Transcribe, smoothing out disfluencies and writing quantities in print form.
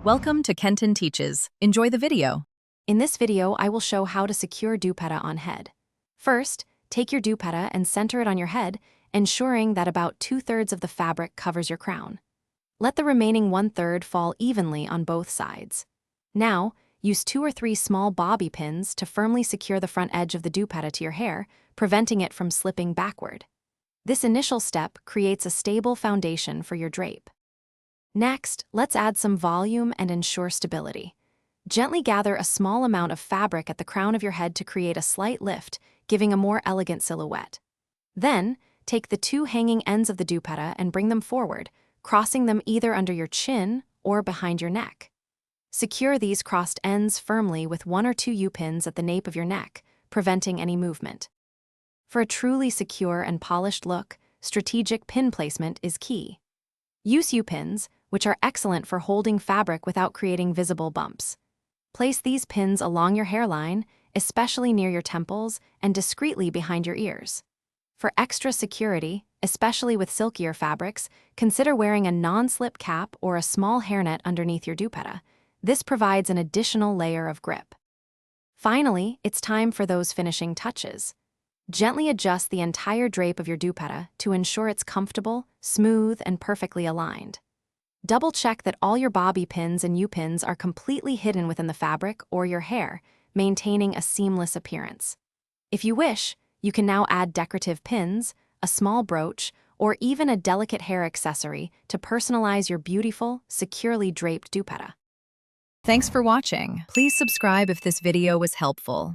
Welcome to Kenton Teaches. Enjoy the video. In this video, I will show how to secure Dupatta on head. First, take your Dupatta and center it on your head, ensuring that about 2/3 of the fabric covers your crown. Let the remaining 1/3 fall evenly on both sides. Now, use 2 or 3 small bobby pins to firmly secure the front edge of the Dupatta to your hair, preventing it from slipping backward. This initial step creates a stable foundation for your drape. Next, let's add some volume and ensure stability. Gently gather a small amount of fabric at the crown of your head to create a slight lift, giving a more elegant silhouette. Then, take the 2 hanging ends of the Dupatta and bring them forward, crossing them either under your chin or behind your neck. Secure these crossed ends firmly with 1 or 2 U-pins at the nape of your neck, preventing any movement. For a truly secure and polished look, strategic pin placement is key. Use U-pins, which are excellent for holding fabric without creating visible bumps. Place these pins along your hairline, especially near your temples, and discreetly behind your ears. For extra security, especially with silkier fabrics, consider wearing a non-slip cap or a small hairnet underneath your Dupatta. This provides an additional layer of grip. Finally, it's time for those finishing touches. Gently adjust the entire drape of your Dupatta to ensure it's comfortable, smooth, and perfectly aligned. Double-check that all your bobby pins and U-pins are completely hidden within the fabric or your hair, maintaining a seamless appearance. If you wish, you can now add decorative pins, a small brooch, or even a delicate hair accessory to personalize your beautiful, securely draped Dupatta. Thanks for watching. Please subscribe if this video was helpful.